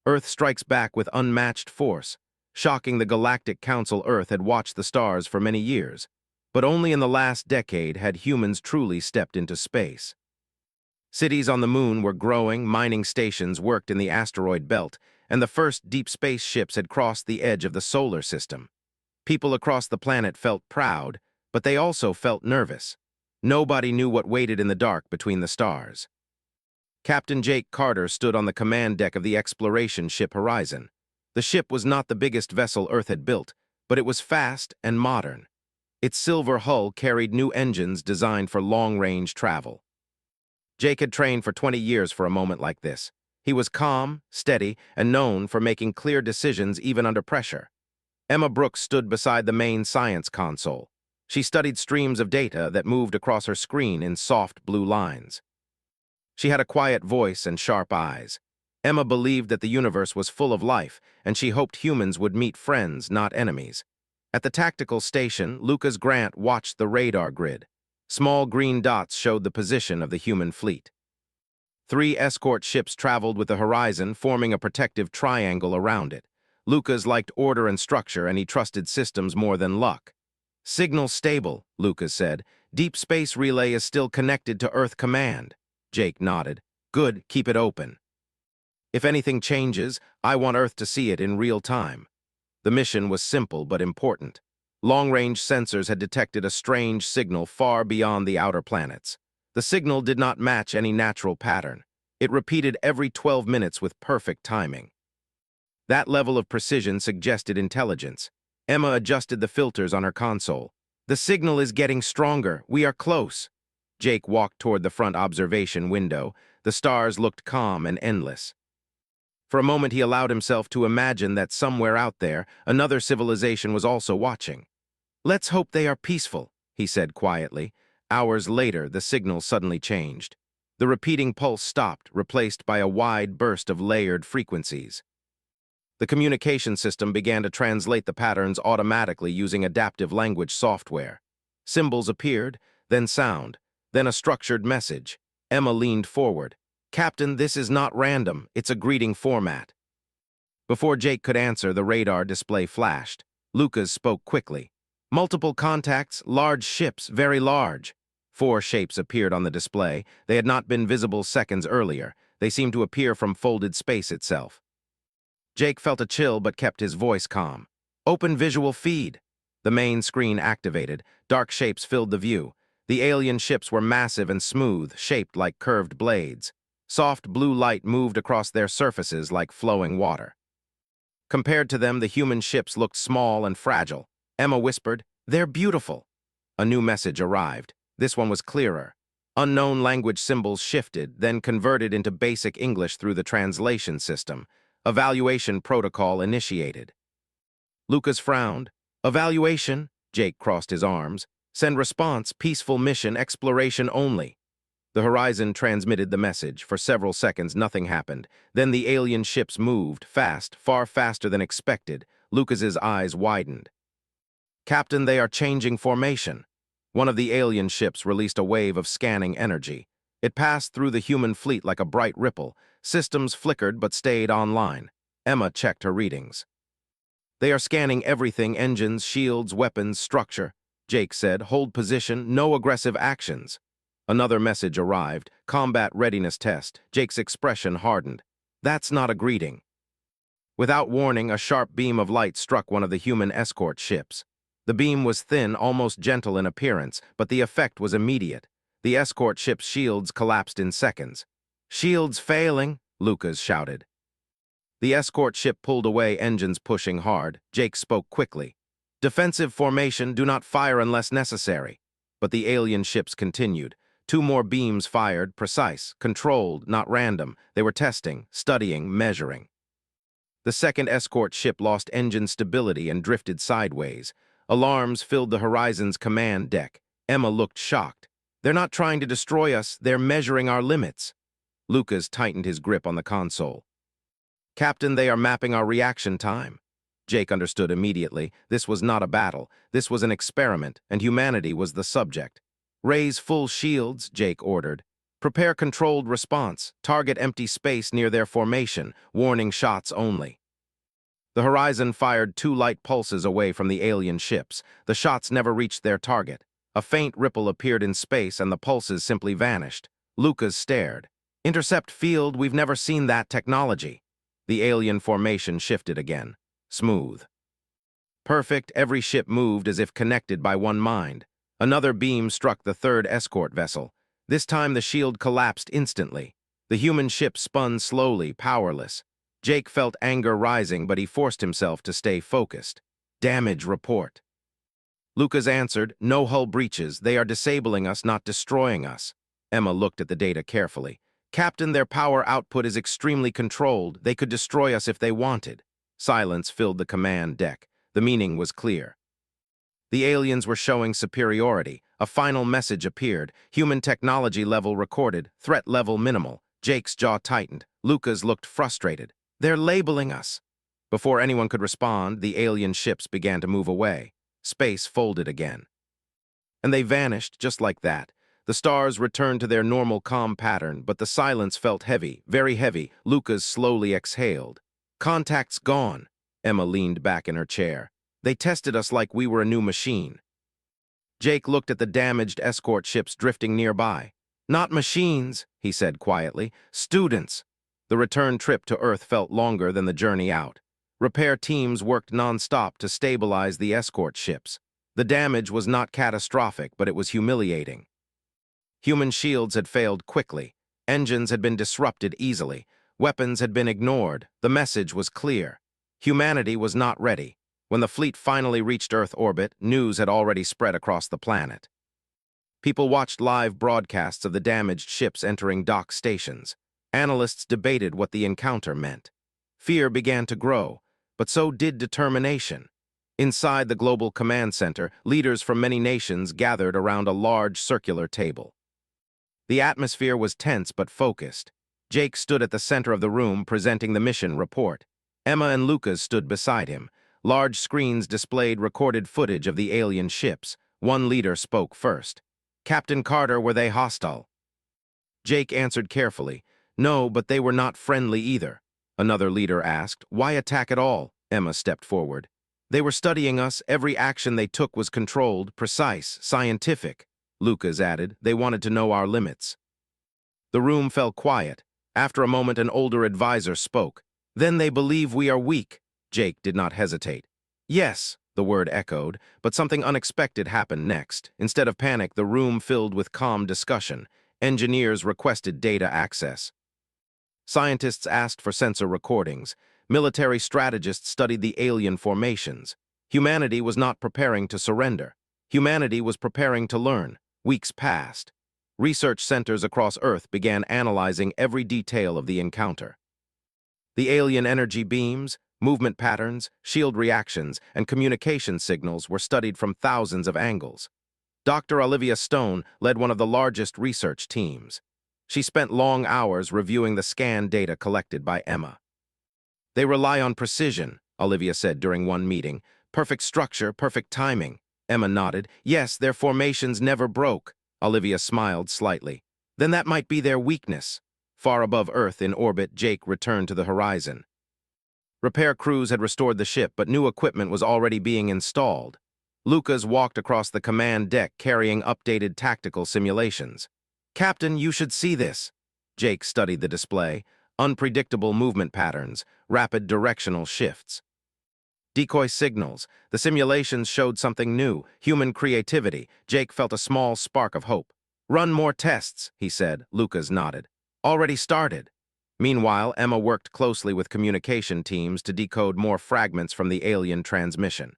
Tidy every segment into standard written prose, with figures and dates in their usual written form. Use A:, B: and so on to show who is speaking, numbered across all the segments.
A: Earth strikes back with unmatched force. Shocking the Galactic Council, Earth had watched the stars for many years, but only in the last decade had humans truly stepped into space. Cities on the moon were growing, mining stations worked in the asteroid belt, and the first deep space ships had crossed the edge of the solar system. People across the planet felt proud, but they also felt nervous. Nobody knew what waited in the dark between the stars. Captain Jake Carter stood on the command deck of the exploration ship Horizon. The ship was not the biggest vessel Earth had built, but it was fast and modern. Its silver hull carried new engines designed for long-range travel. Jake had trained for 20 years for a moment like this. He was calm, steady, and known for making clear decisions even under pressure. Emma Brooks stood beside the main science console. She studied streams of data that moved across her screen in soft blue lines. She had a quiet voice and sharp eyes. Emma believed that the universe was full of life, and she hoped humans would meet friends, not enemies. At the tactical station, Lucas Grant watched the radar grid. Small green dots showed the position of the human fleet. 3 escort ships traveled with the Horizon, forming a protective triangle around it. Lucas liked order and structure, and he trusted systems more than luck. "Signal stable," Lucas said. "Deep space relay is still connected to Earth Command." Jake nodded. "Good, keep it open. If anything changes, I want Earth to see it in real time." The mission was simple but important. Long-range sensors had detected a strange signal far beyond the outer planets. The signal did not match any natural pattern. It repeated every 12 minutes with perfect timing. That level of precision suggested intelligence. Emma adjusted the filters on her console. "The signal is getting stronger. We are close." Jake walked toward the front observation window. The stars looked calm and endless. For a moment he allowed himself to imagine that somewhere out there, another civilization was also watching. "Let's hope they are peaceful," he said quietly. Hours later, the signal suddenly changed. The repeating pulse stopped, replaced by a wide burst of layered frequencies. The communication system began to translate the patterns automatically using adaptive language software. Symbols appeared, then sound, then a structured message. Emma leaned forward. "Captain, this is not random. It's a greeting format." Before Jake could answer, the radar display flashed. Lucas spoke quickly. "Multiple contacts, large ships, very large." 4 shapes appeared on the display. They had not been visible seconds earlier. They seemed to appear from folded space itself. Jake felt a chill but kept his voice calm. "Open visual feed." The main screen activated. Dark shapes filled the view. The alien ships were massive and smooth, shaped like curved blades. Soft blue light moved across their surfaces like flowing water. Compared to them, the human ships looked small and fragile. Emma whispered, "They're beautiful." A new message arrived. This one was clearer. Unknown language symbols shifted, then converted into basic English through the translation system. Evaluation protocol initiated. Lucas frowned. "Evaluation?" Jake crossed his arms. "Send response, peaceful mission, exploration only." The Horizon transmitted the message. For several seconds, nothing happened. Then the alien ships moved, fast, far faster than expected. Lucas's eyes widened. "Captain, they are changing formation." One of the alien ships released a wave of scanning energy. It passed through the human fleet like a bright ripple. Systems flickered but stayed online. Emma checked her readings. "They are scanning everything, engines, shields, weapons, structure." Jake said, "Hold position, no aggressive actions." Another message arrived, "Combat readiness test." Jake's expression hardened. "That's not a greeting." Without warning, a sharp beam of light struck one of the human escort ships. The beam was thin, almost gentle in appearance, but the effect was immediate. The escort ship's shields collapsed in seconds. "Shields failing," Lucas shouted. The escort ship pulled away, engines pushing hard. Jake spoke quickly. "Defensive formation, do not fire unless necessary." But the alien ships continued. 2 more beams fired, precise, controlled, not random. They were testing, studying, measuring. The second escort ship lost engine stability and drifted sideways. Alarms filled the Horizon's command deck. Emma looked shocked. "They're not trying to destroy us, they're measuring our limits." Lucas tightened his grip on the console. "Captain, they are mapping our reaction time." Jake understood immediately. This was not a battle. This was an experiment, and humanity was the subject. "Raise full shields," Jake ordered. Prepare controlled response. Target empty space near their formation. Warning shots only. The Horizon fired 2 light pulses away from the alien ships. The shots never reached their target. A faint ripple appeared in space and the pulses simply vanished. Lucas stared. Intercept field, we've never seen that technology. The alien formation shifted again. Smooth. Perfect, every ship moved as if connected by one mind. Another beam struck the third escort vessel. This time the shield collapsed instantly. The human ship spun slowly, powerless. Jake felt anger rising, but he forced himself to stay focused. Damage report. Lucas answered, no hull breaches. They are disabling us, not destroying us. Emma looked at the data carefully. Captain, their power output is extremely controlled. They could destroy us if they wanted. Silence filled the command deck. The meaning was clear. The aliens were showing superiority. A final message appeared. Human technology level recorded. Threat level minimal. Jake's jaw tightened. Lucas looked frustrated. They're labeling us. Before anyone could respond, the alien ships began to move away. Space folded again. And they vanished just like that. The stars returned to their normal calm pattern, but the silence felt heavy, very heavy. Lucas slowly exhaled. Contact's gone. Emma leaned back in her chair. They tested us like we were a new machine. Jake looked at the damaged escort ships drifting nearby. Not machines, he said quietly. Students. The return trip to Earth felt longer than the journey out. Repair teams worked non-stop to stabilize the escort ships. The damage was not catastrophic, but it was humiliating. Human shields had failed quickly. Engines had been disrupted easily. Weapons had been ignored. The message was clear. Humanity was not ready. When the fleet finally reached Earth orbit, news had already spread across the planet. People watched live broadcasts of the damaged ships entering dock stations. Analysts debated what the encounter meant. Fear began to grow, but so did determination. Inside the Global Command Center, leaders from many nations gathered around a large circular table. The atmosphere was tense but focused. Jake stood at the center of the room presenting the mission report. Emma and Lucas stood beside him. Large screens displayed recorded footage of the alien ships. One leader spoke first. Captain Carter, were they hostile? Jake answered carefully. No, but they were not friendly either. Another leader asked, why attack at all? Emma stepped forward. They were studying us. Every action they took was controlled, precise, scientific. Lucas added, they wanted to know our limits. The room fell quiet. After a moment, an older advisor spoke. Then they believe we are weak. Jake did not hesitate. Yes, the word echoed, but something unexpected happened next. Instead of panic, the room filled with calm discussion. Engineers requested data access. Scientists asked for sensor recordings. Military strategists studied the alien formations. Humanity was not preparing to surrender. Humanity was preparing to learn. Weeks passed. Research centers across Earth began analyzing every detail of the encounter. The alien energy beams, movement patterns, shield reactions, and communication signals were studied from thousands of angles. Dr. Olivia Stone led one of the largest research teams. She spent long hours reviewing the scan data collected by Emma. They rely on precision, Olivia said during one meeting. Perfect structure, perfect timing. Emma nodded. Yes, their formations never broke. Olivia smiled slightly. Then that might be their weakness. Far above Earth in orbit, Jake returned to the horizon. Repair crews had restored the ship, but new equipment was already being installed. Lucas walked across the command deck carrying updated tactical simulations. Captain, you should see this. Jake studied the display. Unpredictable movement patterns, rapid directional shifts. Decoy signals. The simulations showed something new, human creativity. Jake felt a small spark of hope. Run more tests, he said. Lucas nodded. Already started. Meanwhile, Emma worked closely with communication teams to decode more fragments from the alien transmission.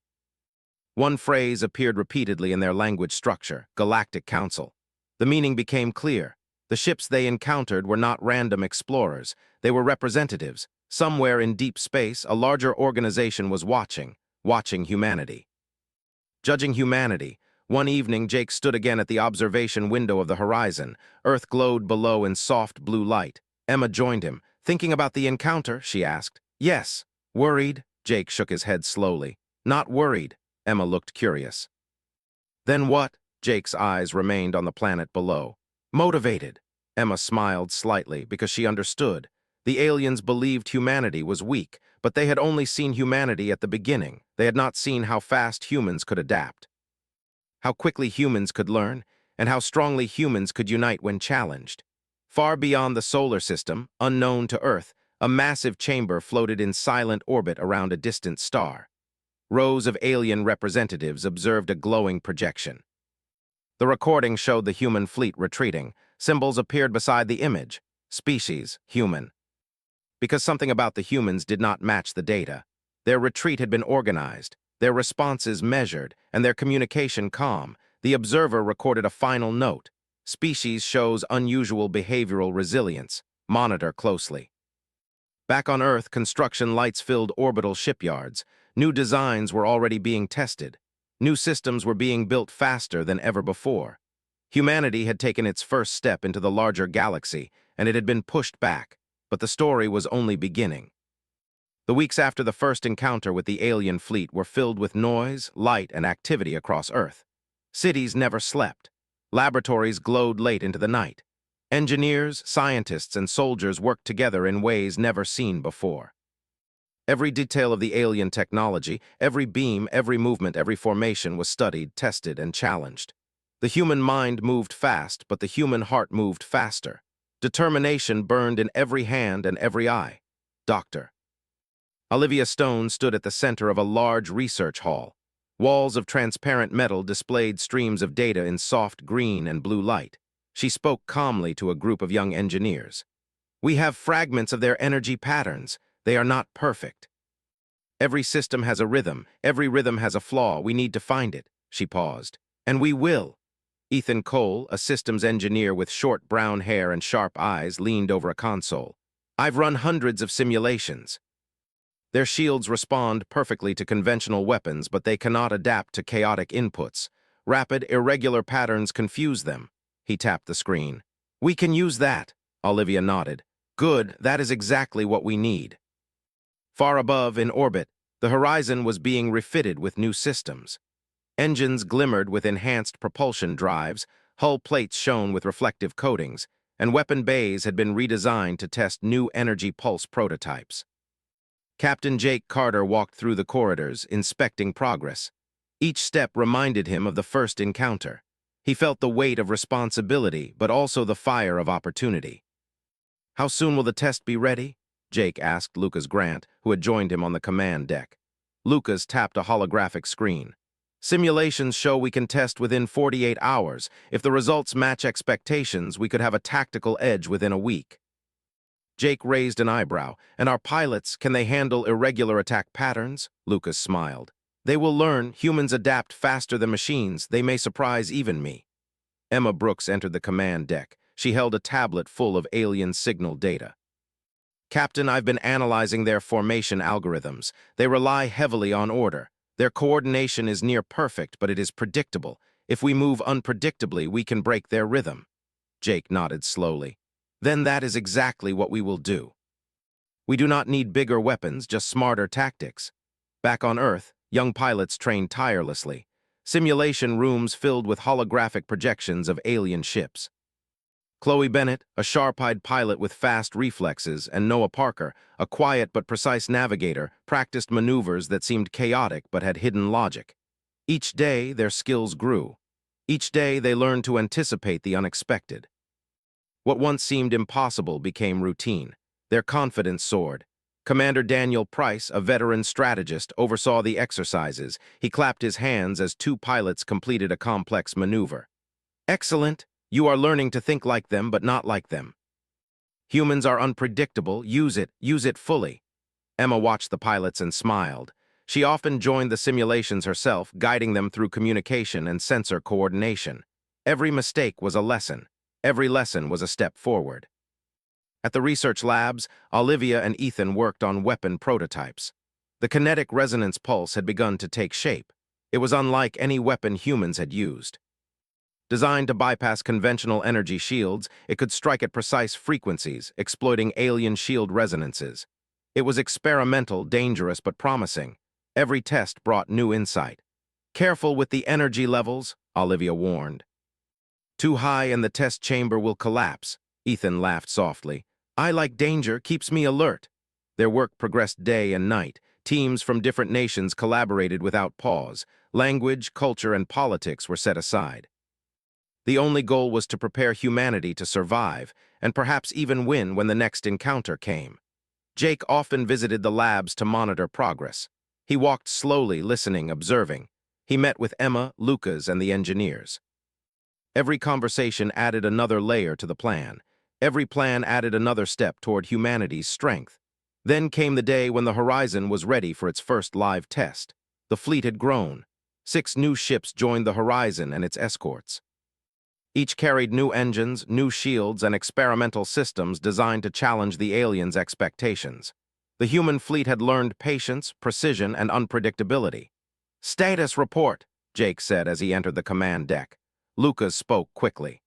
A: One phrase appeared repeatedly in their language structure, Galactic Council. The meaning became clear. The ships they encountered were not random explorers. They were representatives. Somewhere in deep space, a larger organization was watching humanity. Judging humanity. One evening, Jake stood again at the observation window of the horizon. Earth glowed below in soft blue light. Emma joined him. Thinking about the encounter, she asked. Yes. Worried? Jake shook his head slowly. Not worried. Emma looked curious. Then what? Jake's eyes remained on the planet below. Motivated. Emma smiled slightly because she understood. The aliens believed humanity was weak, but they had only seen humanity at the beginning. They had not seen how fast humans could adapt, how quickly humans could learn, and how strongly humans could unite when challenged. Far beyond the solar system, unknown to Earth, a massive chamber floated in silent orbit around a distant star. Rows of alien representatives observed a glowing projection. The recording showed the human fleet retreating. Symbols appeared beside the image. Species, human. Because something about the humans did not match the data. Their retreat had been organized, their responses measured, and their communication calm. The observer recorded a final note. Species shows unusual behavioral resilience. Monitor closely. Back on Earth, construction lights filled orbital shipyards. New designs were already being tested. New systems were being built faster than ever before. Humanity had taken its first step into the larger galaxy, and it had been pushed back, but the story was only beginning. The weeks after the first encounter with the alien fleet were filled with noise, light, and activity across Earth. Cities never slept. Laboratories glowed late into the night. Engineers, scientists, and soldiers worked together in ways never seen before. Every detail of the alien technology, every beam, every movement, every formation was studied, tested, and challenged. The human mind moved fast, but the human heart moved faster. Determination burned in every hand and every eye. Doctor. Olivia Stone stood at the center of a large research hall. Walls of transparent metal displayed streams of data in soft green and blue light. She spoke calmly to a group of young engineers. "We have fragments of their energy patterns. They are not perfect. Every system has a rhythm. Every rhythm has a flaw. We need to find it." She paused. "And we will." Ethan Cole, a systems engineer with short brown hair and sharp eyes, leaned over a console. "I've run hundreds of simulations. Their shields respond perfectly to conventional weapons, but they cannot adapt to chaotic inputs. Rapid, irregular patterns confuse them." He tapped the screen. "We can use that." Olivia nodded. "Good, that is exactly what we need." Far above, in orbit, the horizon was being refitted with new systems. Engines glimmered with enhanced propulsion drives, hull plates shone with reflective coatings, and weapon bays had been redesigned to test new energy pulse prototypes. Captain Jake Carter walked through the corridors, inspecting progress. Each step reminded him of the first encounter. He felt the weight of responsibility, but also the fire of opportunity. "How soon will the test be ready?" Jake asked Lucas Grant, who had joined him on the command deck. Lucas tapped a holographic screen. "Simulations show we can test within 48 hours. If the results match expectations, we could have a tactical edge within a week." Jake raised an eyebrow. "And our pilots, can they handle irregular attack patterns?" Lucas smiled. "They will learn. Humans adapt faster than machines. They may surprise even me." Emma Brooks entered the command deck. She held a tablet full of alien signal data. "Captain, I've been analyzing their formation algorithms. They rely heavily on order. Their coordination is near perfect, but it is predictable. If we move unpredictably, we can break their rhythm." Jake nodded slowly. "Then that is exactly what we will do. We do not need bigger weapons, just smarter tactics." Back on Earth, young pilots trained tirelessly. Simulation rooms filled with holographic projections of alien ships. Chloe Bennett, a sharp-eyed pilot with fast reflexes, and Noah Parker, a quiet but precise navigator, practiced maneuvers that seemed chaotic but had hidden logic. Each day, their skills grew. Each day, they learned to anticipate the unexpected. What once seemed impossible became routine. Their confidence soared. Commander Daniel Price, a veteran strategist, oversaw the exercises. He clapped his hands as two pilots completed a complex maneuver. "Excellent! You are learning to think like them, but not like them. Humans are unpredictable. Use it fully." Emma watched the pilots and smiled. She often joined the simulations herself, guiding them through communication and sensor coordination. Every mistake was a lesson. Every lesson was a step forward. At the research labs, Olivia and Ethan worked on weapon prototypes. The kinetic resonance pulse had begun to take shape. It was unlike any weapon humans had used. Designed to bypass conventional energy shields, it could strike at precise frequencies, exploiting alien shield resonances. It was experimental, dangerous, but promising. Every test brought new insight. "Careful with the energy levels," Olivia warned. "Too high and the test chamber will collapse." Ethan laughed softly. I like danger, keeps me alert. Their work progressed day and night. Teams from different nations collaborated without pause. Language, culture, and politics were set aside. The only goal was to prepare humanity to survive, and perhaps even win when the next encounter came. Jake often visited the labs to monitor progress. He walked slowly, listening, observing. He met with Emma, Lucas, and the engineers. Every conversation added another layer to the plan. Every plan added another step toward humanity's strength. Then came the day when the Horizon was ready for its first live test. The fleet had grown. 6 new ships joined the Horizon and its escorts. Each carried new engines, new shields, and experimental systems designed to challenge the aliens' expectations. The human fleet had learned patience, precision, and unpredictability. "Status report," Jake said as he entered the command deck. Lucas spoke quickly.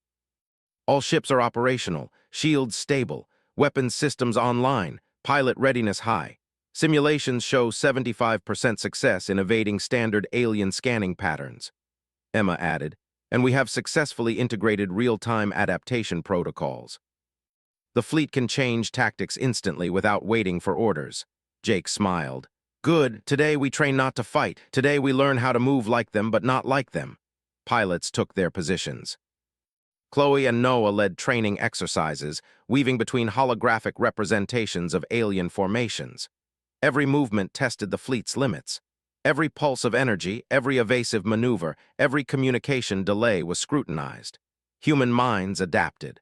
A: "All ships are operational, shields stable, weapons systems online, pilot readiness high. Simulations show 75% success in evading standard alien scanning patterns," Emma added, "and we have successfully integrated real-time adaptation protocols. The fleet can change tactics instantly without waiting for orders." Jake smiled. "Good, today we train not to fight. Today we learn how to move like them but not like them." Pilots took their positions. Chloe and Noah led training exercises, weaving between holographic representations of alien formations. Every movement tested the fleet's limits. Every pulse of energy, every evasive maneuver, every communication delay was scrutinized. Human minds adapted.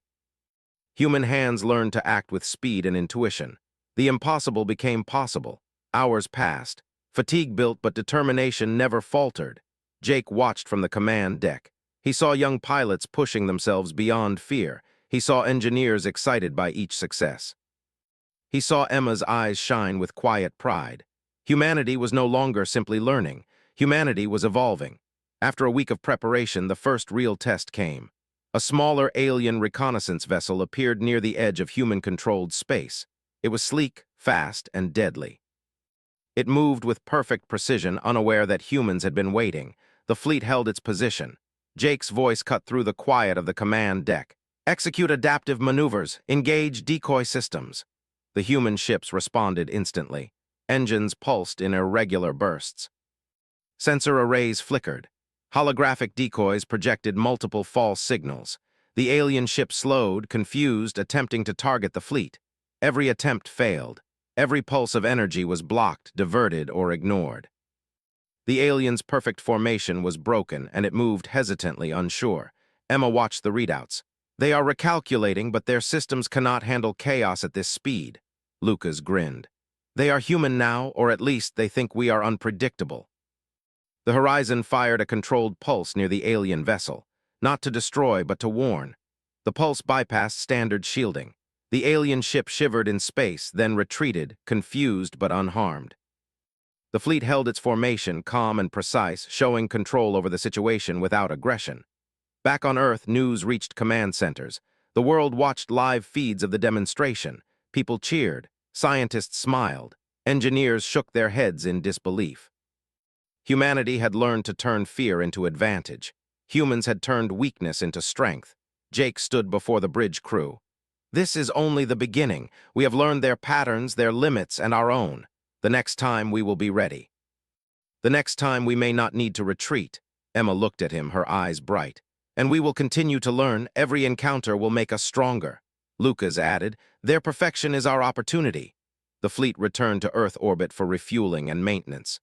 A: Human hands learned to act with speed and intuition. The impossible became possible. Hours passed. Fatigue built, but determination never faltered. Jake watched from the command deck. He saw young pilots pushing themselves beyond fear. He saw engineers excited by each success. He saw Emma's eyes shine with quiet pride. Humanity was no longer simply learning. Humanity was evolving. After a week of preparation, the first real test came. A smaller alien reconnaissance vessel appeared near the edge of human-controlled space. It was sleek, fast, and deadly. It moved with perfect precision, unaware that humans had been waiting. The fleet held its position. Jake's voice cut through the quiet of the command deck. "Execute adaptive maneuvers. Engage decoy systems." The human ships responded instantly. Engines pulsed in irregular bursts. Sensor arrays flickered. Holographic decoys projected multiple false signals. The alien ship slowed, confused, attempting to target the fleet. Every attempt failed. Every pulse of energy was blocked, diverted, or ignored. The alien's perfect formation was broken, and it moved hesitantly, unsure. Emma watched the readouts. "They are recalculating, but their systems cannot handle chaos at this speed." Lucas grinned. "They are human now, or at least they think we are unpredictable." The Horizon fired a controlled pulse near the alien vessel, not to destroy but to warn. The pulse bypassed standard shielding. The alien ship shivered in space, then retreated, confused but unharmed. The fleet held its formation, calm and precise, showing control over the situation without aggression. Back on Earth, news reached command centers. The world watched live feeds of the demonstration. People cheered. Scientists smiled. Engineers shook their heads in disbelief. Humanity had learned to turn fear into advantage. Humans had turned weakness into strength. Jake stood before the bridge crew. "This is only the beginning. We have learned their patterns, their limits, and our own. The next time we will be ready. The next time we may not need to retreat." Emma looked at him, her eyes bright. "And we will continue to learn. Every encounter will make us stronger." Lucas added, "Their perfection is our opportunity." The fleet returned to Earth orbit for refueling and maintenance.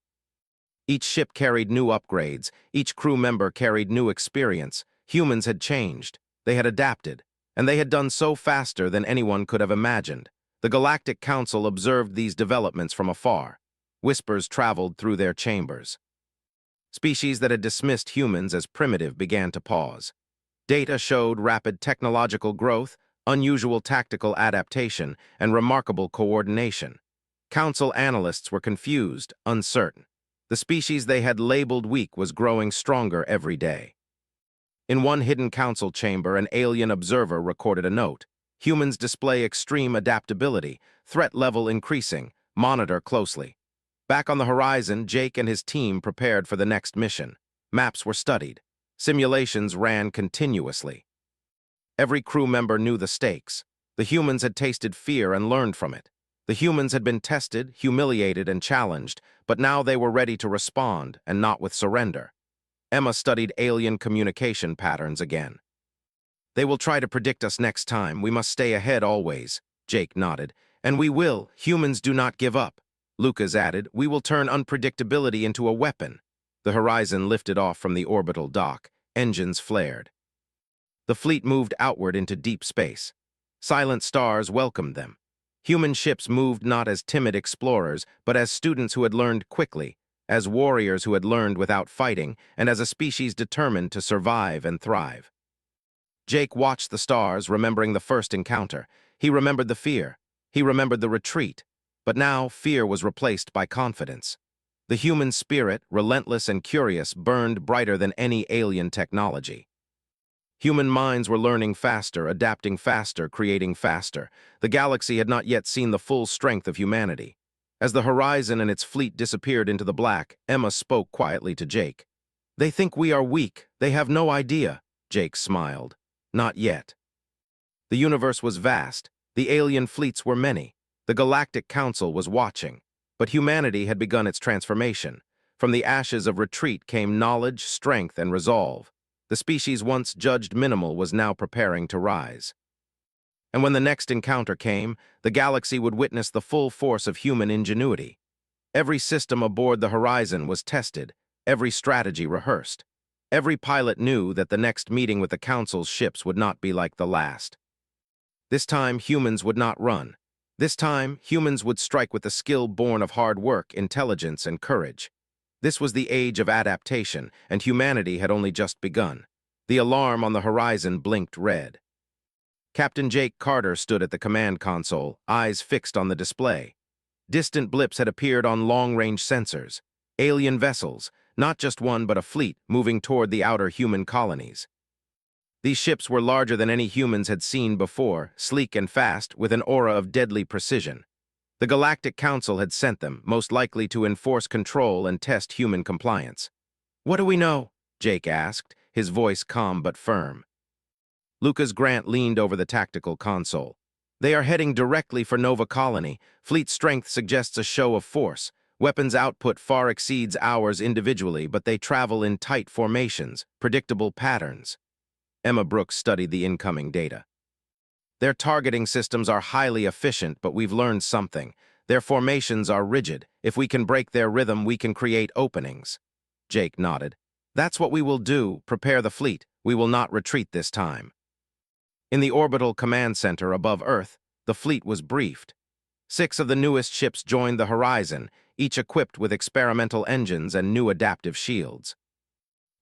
A: Each ship carried new upgrades. Each crew member carried new experience. Humans had changed. They had adapted. And they had done so faster than anyone could have imagined. The Galactic Council observed these developments from afar. Whispers traveled through their chambers. Species that had dismissed humans as primitive began to pause. Data showed rapid technological growth, unusual tactical adaptation, and remarkable coordination. Council analysts were confused, uncertain. The species they had labeled weak was growing stronger every day. In one hidden council chamber, an alien observer recorded a note. "Humans display extreme adaptability, threat level increasing, monitor closely." Back on the Horizon, Jake and his team prepared for the next mission. Maps were studied. Simulations ran continuously. Every crew member knew the stakes. The humans had tasted fear and learned from it. The humans had been tested, humiliated, and challenged, but now they were ready to respond, and not with surrender. Emma studied alien communication patterns again. "They will try to predict us next time. We must stay ahead always," Jake nodded. "And we will. Humans do not give up." Lucas added, "We will turn unpredictability into a weapon." The horizon lifted off from the orbital dock. Engines flared. The fleet moved outward into deep space. Silent stars welcomed them. Human ships moved not as timid explorers, but as students who had learned quickly, as warriors who had learned without fighting, and as a species determined to survive and thrive. Jake watched the stars, remembering the first encounter. He remembered the fear. He remembered the retreat. But now, fear was replaced by confidence. The human spirit, relentless and curious, burned brighter than any alien technology. Human minds were learning faster, adapting faster, creating faster. The galaxy had not yet seen the full strength of humanity. As the horizon and its fleet disappeared into the black, Emma spoke quietly to Jake. "They think we are weak. They have no idea." Jake smiled. "Not yet." The universe was vast. The alien fleets were many. The Galactic Council was watching. But humanity had begun its transformation. From the ashes of retreat came knowledge, strength, and resolve. The species once judged minimal was now preparing to rise. And when the next encounter came, the galaxy would witness the full force of human ingenuity. Every system aboard the horizon was tested, every strategy rehearsed. Every pilot knew that the next meeting with the Council's ships would not be like the last. This time, humans would not run. This time, humans would strike with the skill born of hard work, intelligence, and courage. This was the age of adaptation, and humanity had only just begun. The alarm on the horizon blinked red. Captain Jake Carter stood at the command console, eyes fixed on the display. Distant blips had appeared on long-range sensors. Alien vessels, not just one but a fleet, moving toward the outer human colonies. These ships were larger than any humans had seen before, sleek and fast, with an aura of deadly precision. The Galactic Council had sent them, most likely to enforce control and test human compliance. "What do we know?" Jake asked, his voice calm but firm. Lucas Grant leaned over the tactical console. "They are heading directly for Nova Colony. Fleet strength suggests a show of force. Weapons output far exceeds ours individually, but they travel in tight formations, predictable patterns." Emma Brooks studied the incoming data. "Their targeting systems are highly efficient, but we've learned something. Their formations are rigid. If we can break their rhythm, we can create openings." Jake nodded. "That's what we will do, prepare the fleet. We will not retreat this time." In the orbital command center above Earth, the fleet was briefed. 6 of the newest ships joined the horizon, each equipped with experimental engines and new adaptive shields.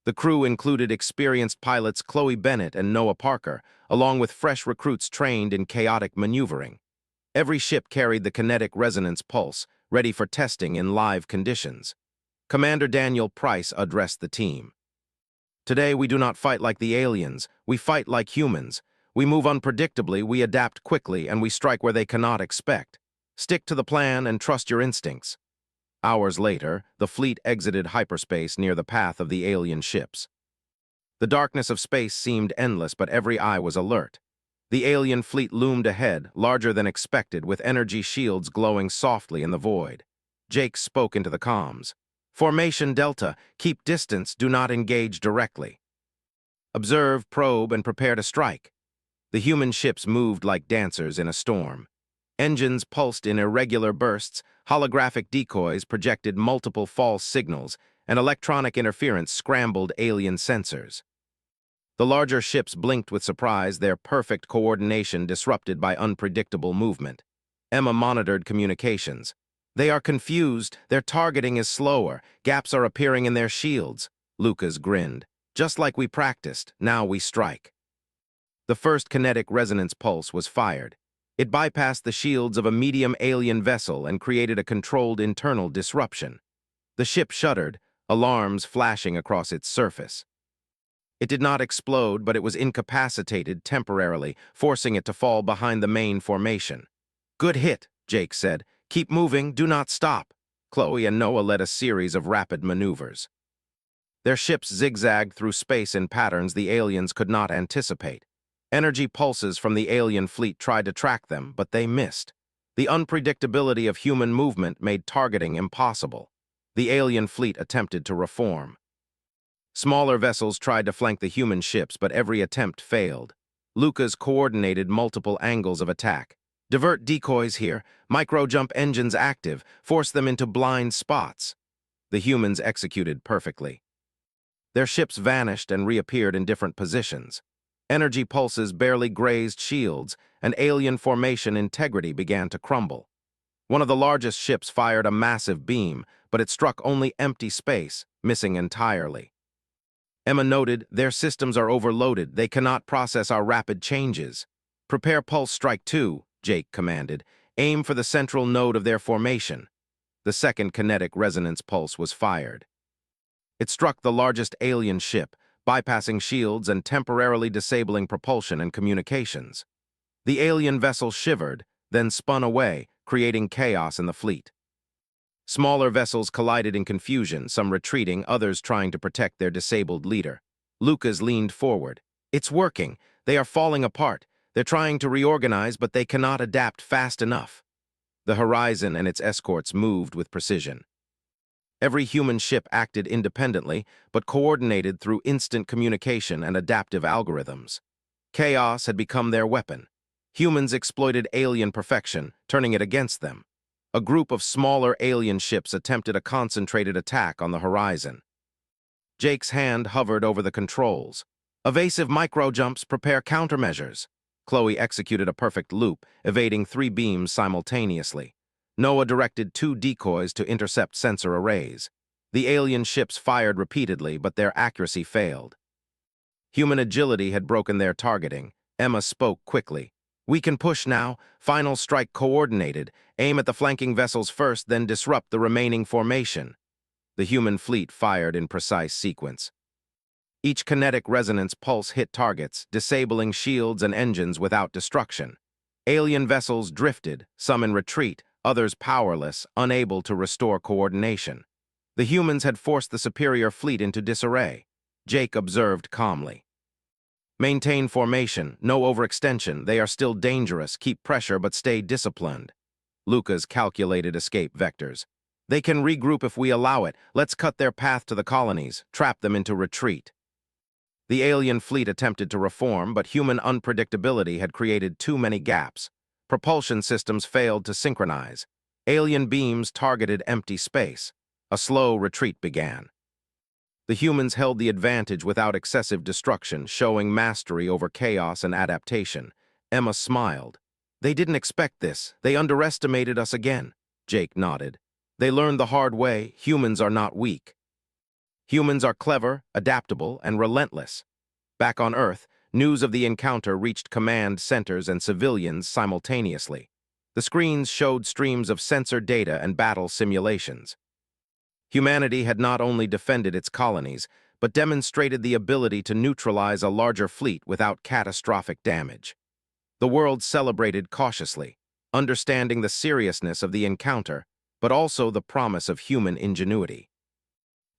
A: The crew included experienced pilots Chloe Bennett and Noah Parker, along with fresh recruits trained in chaotic maneuvering. Every ship carried the kinetic resonance pulse, ready for testing in live conditions. Commander Daniel Price addressed the team. "Today we do not fight like the aliens, we fight like humans. We move unpredictably, we adapt quickly, and we strike where they cannot expect. Stick to the plan and trust your instincts." Hours later, the fleet exited hyperspace near the path of the alien ships. The darkness of space seemed endless, but every eye was alert. The alien fleet loomed ahead, larger than expected, with energy shields glowing softly in the void. Jake spoke into the comms. "Formation Delta, keep distance, do not engage directly. Observe, probe, and prepare to strike." The human ships moved like dancers in a storm. Engines pulsed in irregular bursts, holographic decoys projected multiple false signals, and electronic interference scrambled alien sensors. The larger ships blinked with surprise, their perfect coordination disrupted by unpredictable movement. Emma monitored communications. "They are confused, their targeting is slower, gaps are appearing in their shields." Lucas grinned. "Just like we practiced, now we strike." The first kinetic resonance pulse was fired. It bypassed the shields of a medium alien vessel and created a controlled internal disruption. The ship shuddered, alarms flashing across its surface. It did not explode, but it was incapacitated temporarily, forcing it to fall behind the main formation. "Good hit," Jake said. "Keep moving, do not stop." Chloe and Noah led a series of rapid maneuvers. Their ships zigzagged through space in patterns the aliens could not anticipate. Energy pulses from the alien fleet tried to track them, but they missed. The unpredictability of human movement made targeting impossible. The alien fleet attempted to reform. Smaller vessels tried to flank the human ships, but every attempt failed. Lucas coordinated multiple angles of attack. Divert decoys here, micro-jump engines active, force them into blind spots. The humans executed perfectly. Their ships vanished and reappeared in different positions. Energy pulses barely grazed shields, and alien formation integrity began to crumble. One of the largest ships fired a massive beam, but it struck only empty space, missing entirely. Emma noted, "Their systems are overloaded. They cannot process our rapid changes." "Prepare Pulse Strike 2, Jake commanded. "Aim for the central node of their formation." The second kinetic resonance pulse was fired. It struck the largest alien ship, bypassing shields and temporarily disabling propulsion and communications. The alien vessel shivered, then spun away, creating chaos in the fleet. Smaller vessels collided in confusion, some retreating, others trying to protect their disabled leader. Lucas leaned forward. "It's working. They are falling apart. They're trying to reorganize, but they cannot adapt fast enough." The Horizon and its escorts moved with precision. Every human ship acted independently, but coordinated through instant communication and adaptive algorithms. Chaos had become their weapon. Humans exploited alien perfection, turning it against them. A group of smaller alien ships attempted a concentrated attack on the horizon. Jake's hand hovered over the controls. "Evasive micro-jumps, prepare countermeasures." Chloe executed a perfect loop, evading 3 beams simultaneously. Noah directed 2 decoys to intercept sensor arrays. The alien ships fired repeatedly, but their accuracy failed. Human agility had broken their targeting. Emma spoke quickly. "We can push now. Final strike coordinated. Aim at the flanking vessels first, then disrupt the remaining formation." The human fleet fired in precise sequence. Each kinetic resonance pulse hit targets, disabling shields and engines without destruction. Alien vessels drifted, some in retreat, others powerless, unable to restore coordination. The humans had forced the superior fleet into disarray. Jake observed calmly. "Maintain formation, no overextension. They are still dangerous. Keep pressure but stay disciplined." Lucas calculated escape vectors. "They can regroup if we allow it. Let's cut their path to the colonies, trap them into retreat." The alien fleet attempted to reform, but human unpredictability had created too many gaps. Propulsion systems failed to synchronize. Alien beams targeted empty space. A slow retreat began. The humans held the advantage without excessive destruction, showing mastery over chaos and adaptation. Emma smiled. "They didn't expect this. They underestimated us again." Jake nodded. "They learned the hard way. Humans are not weak. Humans are clever, adaptable, and relentless." Back on Earth, news of the encounter reached command centers and civilians simultaneously. The screens showed streams of sensor data and battle simulations. Humanity had not only defended its colonies, but demonstrated the ability to neutralize a larger fleet without catastrophic damage. The world celebrated cautiously, understanding the seriousness of the encounter, but also the promise of human ingenuity.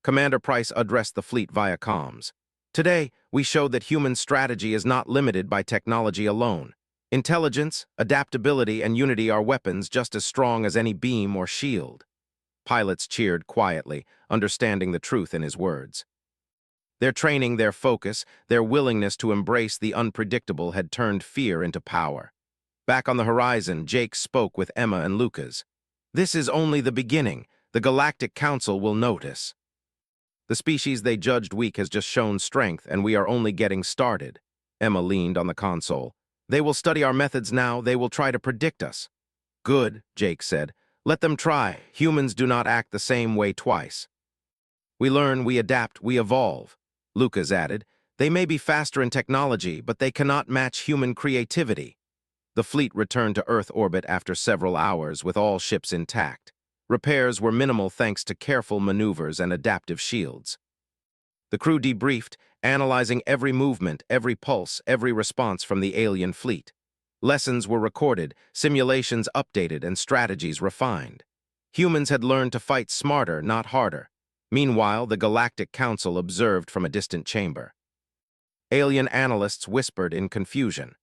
A: Commander Price addressed the fleet via comms. "Today, we showed that human strategy is not limited by technology alone. Intelligence, adaptability, and unity are weapons just as strong as any beam or shield." Pilots cheered quietly, understanding the truth in his words. Their training, their focus, their willingness to embrace the unpredictable had turned fear into power. Back on the horizon, Jake spoke with Emma and Lucas. "This is only the beginning. The Galactic Council will notice. The species they judged weak has just shown strength, and we are only getting started." Emma leaned on the console. "They will study our methods now. They will try to predict us." "Good," Jake said. "Let them try. Humans do not act the same way twice." "We learn, we adapt, we evolve," Lucas added. "They may be faster in technology, but they cannot match human creativity." The fleet returned to Earth orbit after several hours, with all ships intact. Repairs were minimal thanks to careful maneuvers and adaptive shields. The crew debriefed, analyzing every movement, every pulse, every response from the alien fleet. Lessons were recorded, simulations updated, and strategies refined. Humans had learned to fight smarter, not harder. Meanwhile, the Galactic Council observed from a distant chamber. Alien analysts whispered in confusion.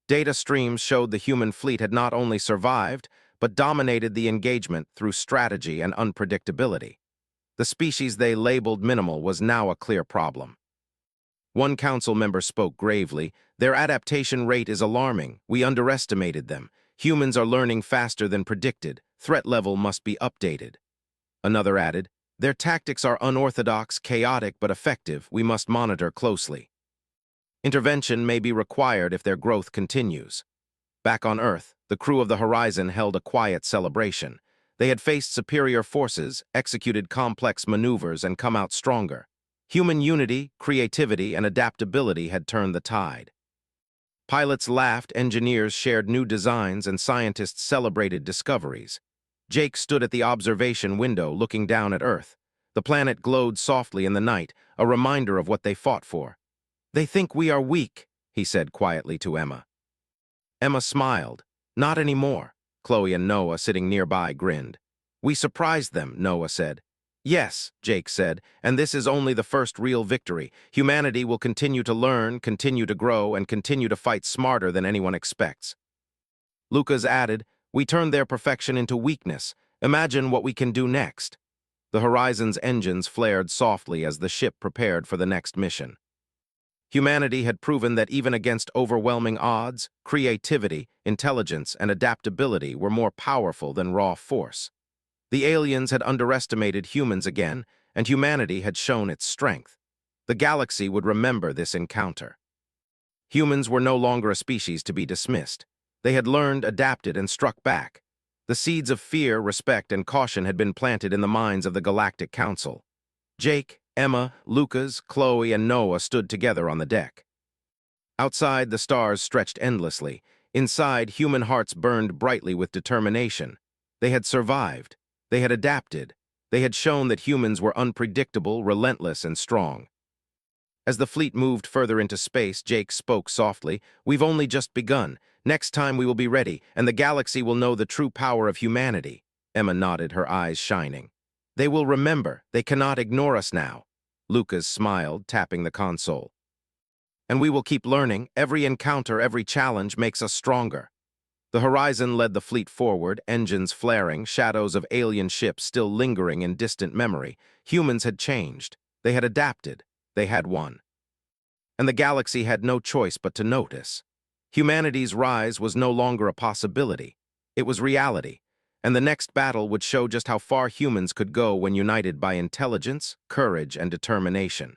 A: Data streams showed the human fleet had not only survived, but dominated the engagement through strategy and unpredictability. The species they labeled minimal was now a clear problem. One council member spoke gravely. Their adaptation rate is alarming. We underestimated them. Humans are learning faster than predicted. Threat level must be updated. Another added, their tactics are unorthodox, chaotic, but effective. We must monitor closely. Intervention may be required if their growth continues. Back on Earth, the crew of the Horizon held a quiet celebration. They had faced superior forces, executed complex maneuvers, and come out stronger. Human unity, creativity, and adaptability had turned the tide. Pilots laughed, engineers shared new designs, and scientists celebrated discoveries. Jake stood at the observation window looking down at Earth. The planet glowed softly in the night, a reminder of what they fought for. "They think we are weak," he said quietly to Emma. Emma smiled. "Not anymore." Chloe and Noah, sitting nearby, grinned. "We surprised them," Noah said. "Yes," Jake said, "and this is only the first real victory. Humanity will continue to learn, continue to grow, and continue to fight smarter than anyone expects." Lucas added, "We turned their perfection into weakness. Imagine what we can do next." The Horizon's engines flared softly as the ship prepared for the next mission. Humanity had proven that even against overwhelming odds, creativity, intelligence, and adaptability were more powerful than raw force. The aliens had underestimated humans again, and humanity had shown its strength. The galaxy would remember this encounter. Humans were no longer a species to be dismissed. They had learned, adapted, and struck back. The seeds of fear, respect, and caution had been planted in the minds of the Galactic Council. Jake, Emma, Lucas, Chloe, and Noah stood together on the deck. Outside, the stars stretched endlessly. Inside, human hearts burned brightly with determination. They had survived. They had adapted. They had shown that humans were unpredictable, relentless, and strong. As the fleet moved further into space, Jake spoke softly, "We've only just begun. Next time we will be ready, and the galaxy will know the true power of humanity." Emma nodded, her eyes shining. "They will remember. They cannot ignore us now." Lucas smiled, tapping the console. "And we will keep learning. Every encounter, every challenge makes us stronger." The Horizon led the fleet forward, engines flaring, shadows of alien ships still lingering in distant memory. Humans had changed. They had adapted. They had won. And the galaxy had no choice but to notice. Humanity's rise was no longer a possibility. It was reality. And the next battle would show just how far humans could go when united by intelligence, courage, and determination.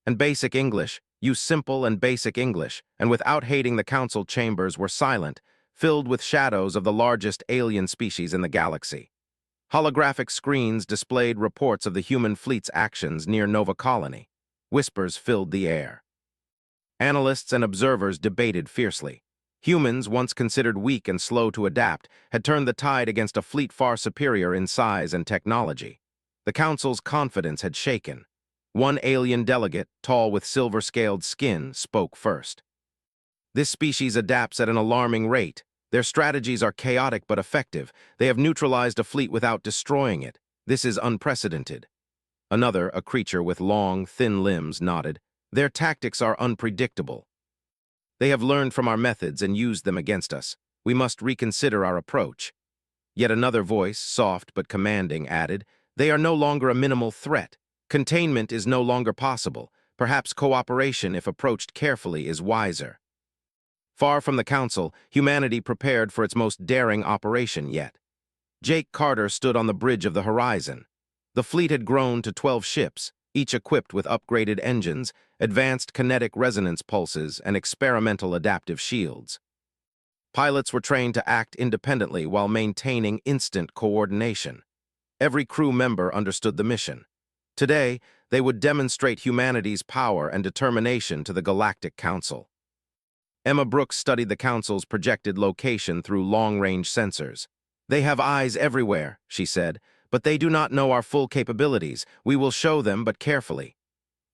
A: And basic English, use simple and basic English, and without hating the council chambers were silent, filled with shadows of the largest alien species in the galaxy. Holographic screens displayed reports of the human fleet's actions near Nova Colony. Whispers filled the air. Analysts and observers debated fiercely. Humans, once considered weak and slow to adapt, had turned the tide against a fleet far superior in size and technology. The council's confidence had shaken. One alien delegate, tall with silver-scaled skin, spoke first. "This species adapts at an alarming rate. Their strategies are chaotic but effective. They have neutralized a fleet without destroying it. This is unprecedented." Another, a creature with long, thin limbs, nodded. "Their tactics are unpredictable. They have learned from our methods and used them against us. We must reconsider our approach." Yet another voice, soft but commanding, added, "They are no longer a minimal threat. Containment is no longer possible. Perhaps cooperation, if approached carefully, is wiser." Far from the council, humanity prepared for its most daring operation yet. Jake Carter stood on the bridge of the Horizon. The fleet had grown to 12 ships, each equipped with upgraded engines, advanced kinetic resonance pulses, and experimental adaptive shields. Pilots were trained to act independently while maintaining instant coordination. Every crew member understood the mission. Today, they would demonstrate humanity's power and determination to the Galactic Council. Emma Brooks studied the Council's projected location through long-range sensors. "They have eyes everywhere," she said, "but they do not know our full capabilities. We will show them, but carefully."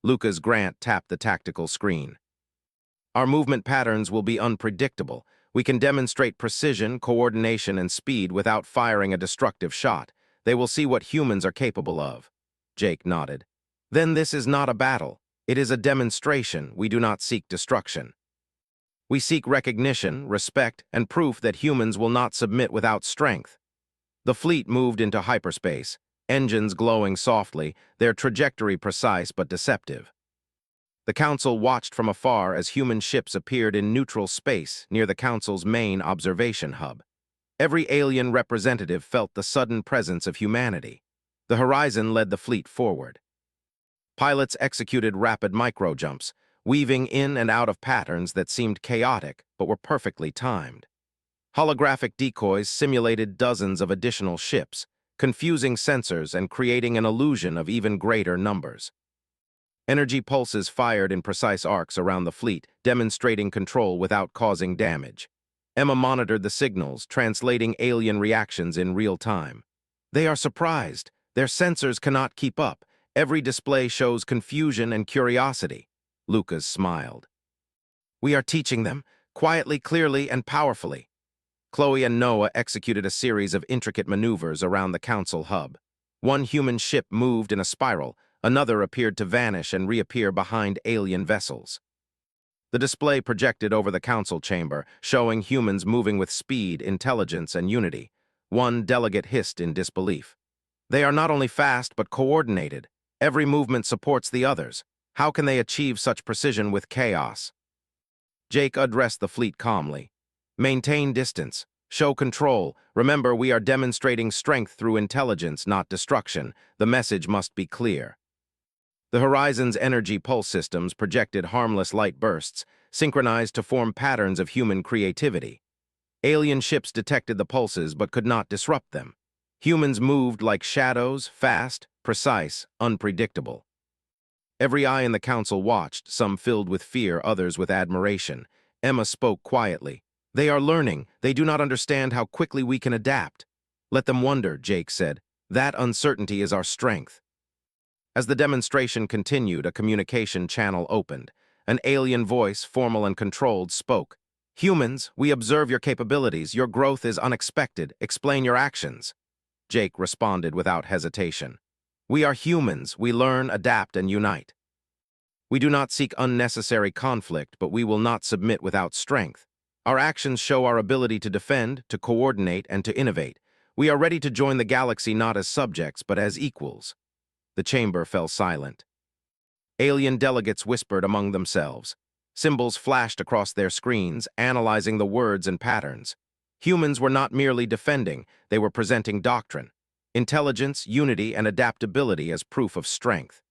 A: Lucas Grant tapped the tactical screen. "Our movement patterns will be unpredictable. We can demonstrate precision, coordination, and speed without firing a destructive shot. They will see what humans are capable of." Jake nodded. "Then this is not a battle. It is a demonstration. We do not seek destruction. We seek recognition, respect, and proof that humans will not submit without strength. The fleet moved into hyperspace, engines glowing softly, their trajectory precise but deceptive. The Council watched from afar as human ships appeared in neutral space near the Council's main observation hub. Every alien representative felt the sudden presence of humanity. The horizon led the fleet forward. Pilots executed rapid micro-jumps, weaving in and out of patterns that seemed chaotic but were perfectly timed. Holographic decoys simulated dozens of additional ships, confusing sensors and creating an illusion of even greater numbers. Energy pulses fired in precise arcs around the fleet, demonstrating control without causing damage. Emma monitored the signals, translating alien reactions in real time. They are surprised. Their sensors cannot keep up. Every display shows confusion and curiosity. Lucas smiled. We are teaching them, quietly, clearly, and powerfully. Chloe and Noah executed a series of intricate maneuvers around the Council hub. One human ship moved in a spiral, another appeared to vanish and reappear behind alien vessels. The display projected over the Council chamber, showing humans moving with speed, intelligence, and unity. One delegate hissed in disbelief. They are not only fast, but coordinated. Every movement supports the others. How can they achieve such precision with chaos? Jake addressed the fleet calmly. Maintain distance. Show control. Remember, we are demonstrating strength through intelligence, not destruction. The message must be clear. The Horizon's energy pulse systems projected harmless light bursts, synchronized to form patterns of human creativity. Alien ships detected the pulses but could not disrupt them. Humans moved like shadows, fast, precise, unpredictable. Every eye in the Council watched, some filled with fear, others with admiration. Emma spoke quietly. They are learning. They do not understand how quickly we can adapt. Let them wonder, Jake said. That uncertainty is our strength. As the demonstration continued, a communication channel opened. An alien voice, formal and controlled, spoke. Humans, we observe your capabilities. Your growth is unexpected. Explain your actions. Jake responded without hesitation. We are humans. We learn, adapt, and unite. We do not seek unnecessary conflict, but we will not submit without strength. Our actions show our ability to defend, to coordinate, and to innovate. We are ready to join the galaxy not as subjects, but as equals. The chamber fell silent. Alien delegates whispered among themselves. Symbols flashed across their screens, analyzing the words and patterns. Humans were not merely defending, they were presenting doctrine. Intelligence, unity, and adaptability as proof of strength.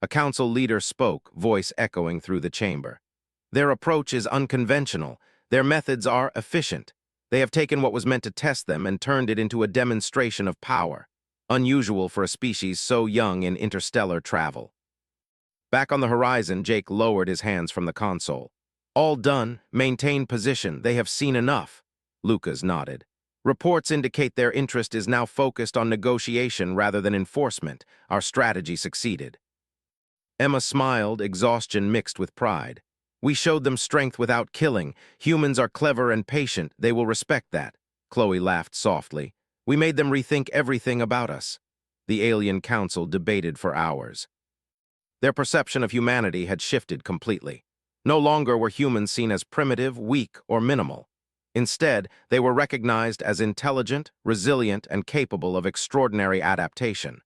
A: A council leader spoke, voice echoing through the chamber. Their approach is unconventional. Their methods are efficient. They have taken what was meant to test them and turned it into a demonstration of power, unusual for a species so young in interstellar travel. Back on the horizon, Jake lowered his hands from the console. All done. Maintain position. They have seen enough. Lucas nodded. Reports indicate their interest is now focused on negotiation rather than enforcement. Our strategy succeeded. Emma smiled, exhaustion mixed with pride. We showed them strength without killing. Humans are clever and patient. They will respect that. Chloe laughed softly. We made them rethink everything about us. The alien council debated for hours. Their perception of humanity had shifted completely. No longer were humans seen as primitive, weak, or minimal. Instead, they were recognized as intelligent, resilient, and capable of extraordinary adaptation.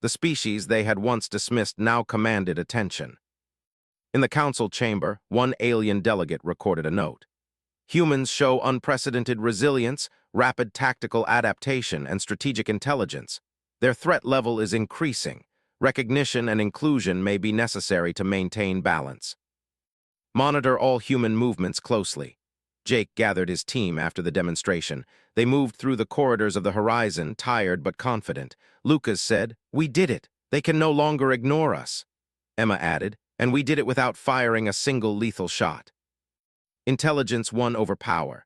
A: The species they had once dismissed now commanded attention. In the council chamber, one alien delegate recorded a note. Humans show unprecedented resilience, rapid tactical adaptation, and strategic intelligence. Their threat level is increasing. Recognition and inclusion may be necessary to maintain balance. Monitor all human movements closely. Jake gathered his team after the demonstration. They moved through the corridors of the horizon, tired but confident. Lucas said, "We did it. They can no longer ignore us." Emma added, "And we did it without firing a single lethal shot." Intelligence won over power.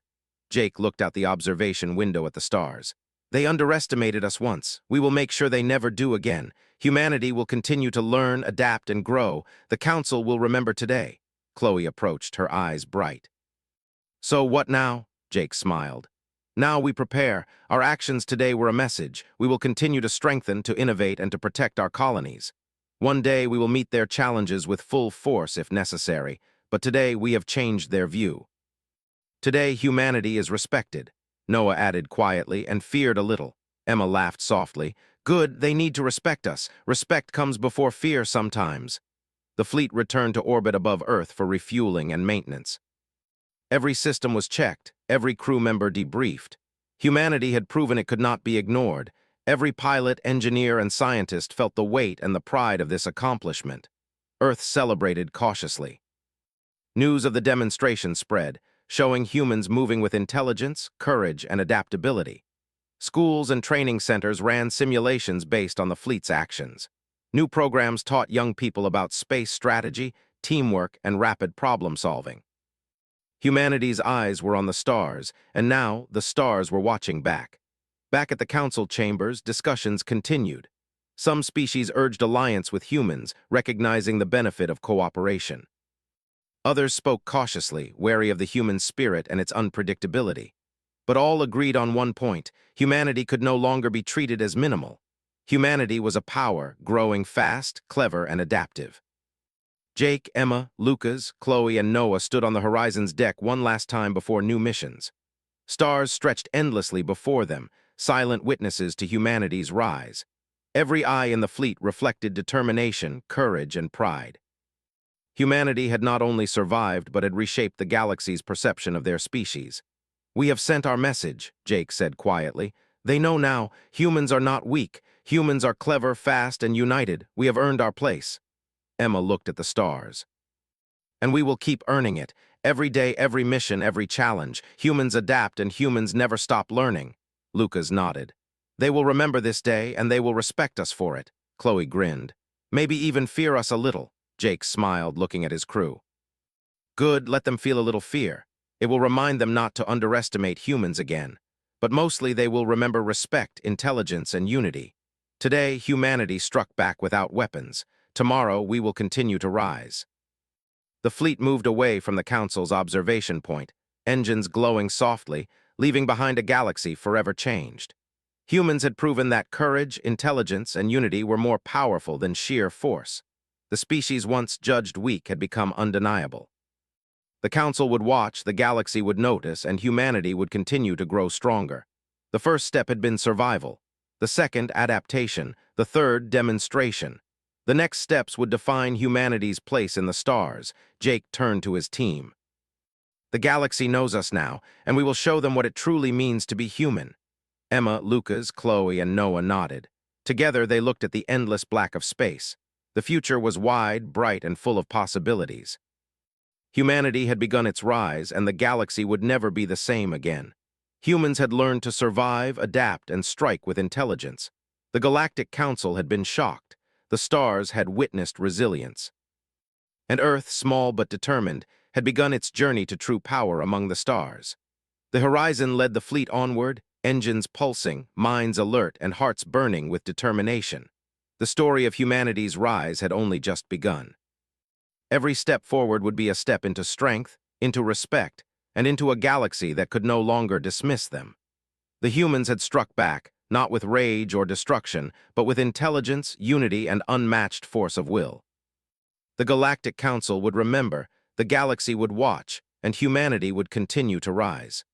A: Jake looked out the observation window at the stars. They underestimated us once. We will make sure they never do again. Humanity will continue to learn, adapt, and grow. The Council will remember today. Chloe approached, her eyes bright. So what now? Jake smiled. Now we prepare. Our actions today were a message. We will continue to strengthen, to innovate, and to protect our colonies. One day we will meet their challenges with full force if necessary, but today we have changed their view. Today humanity is respected, Noah added quietly, and feared a little. Emma laughed softly. Good, they need to respect us. Respect comes before fear sometimes. The fleet returned to orbit above Earth for refueling and maintenance. Every system was checked, every crew member debriefed. Humanity had proven it could not be ignored. Every pilot, engineer, and scientist felt the weight and the pride of this accomplishment. Earth celebrated cautiously. News of the demonstration spread, showing humans moving with intelligence, courage, and adaptability. Schools and training centers ran simulations based on the fleet's actions. New programs taught young people about space strategy, teamwork, and rapid problem-solving. Humanity's eyes were on the stars, and now the stars were watching back. Back at the council chambers, discussions continued. Some species urged alliance with humans, recognizing the benefit of cooperation. Others spoke cautiously, wary of the human spirit and its unpredictability. But all agreed on one point: humanity could no longer be treated as minimal. Humanity was a power, growing fast, clever, and adaptive. Jake, Emma, Lucas, Chloe, and Noah stood on the Horizon's deck one last time before new missions. Stars stretched endlessly before them, silent witnesses to humanity's rise. Every eye in the fleet reflected determination, courage, and pride. Humanity had not only survived but had reshaped the galaxy's perception of their species. We have sent our message, Jake said quietly. They know now, humans are not weak. Humans are clever, fast, and united. We have earned our place. Emma looked at the stars. And we will keep earning it. Every day, every mission, every challenge. Humans adapt and humans never stop learning. Lucas nodded. They will remember this day and they will respect us for it. Chloe grinned. Maybe even fear us a little. Jake smiled, looking at his crew. Good, let them feel a little fear. It will remind them not to underestimate humans again. But mostly they will remember respect, intelligence, and unity. Today, humanity struck back without weapons. Tomorrow, we will continue to rise. The fleet moved away from the Council's observation point, engines glowing softly, leaving behind a galaxy forever changed. Humans had proven that courage, intelligence, and unity were more powerful than sheer force. The species once judged weak had become undeniable. The Council would watch, the galaxy would notice, and humanity would continue to grow stronger. The first step had been survival. The second, adaptation. The third, demonstration. The next steps would define humanity's place in the stars. Jake turned to his team. The galaxy knows us now, and we will show them what it truly means to be human. Emma, Lucas, Chloe, and Noah nodded. Together they looked at the endless black of space. The future was wide, bright, and full of possibilities. Humanity had begun its rise, and the galaxy would never be the same again. Humans had learned to survive, adapt, and strike with intelligence. The Galactic Council had been shocked. The stars had witnessed resilience. And Earth, small but determined, had begun its journey to true power among the stars. The Horizon led the fleet onward, engines pulsing, minds alert, and hearts burning with determination. The story of humanity's rise had only just begun. Every step forward would be a step into strength, into respect, and into a galaxy that could no longer dismiss them. The humans had struck back, not with rage or destruction, but with intelligence, unity, and unmatched force of will. The Galactic Council would remember, the galaxy would watch, and humanity would continue to rise.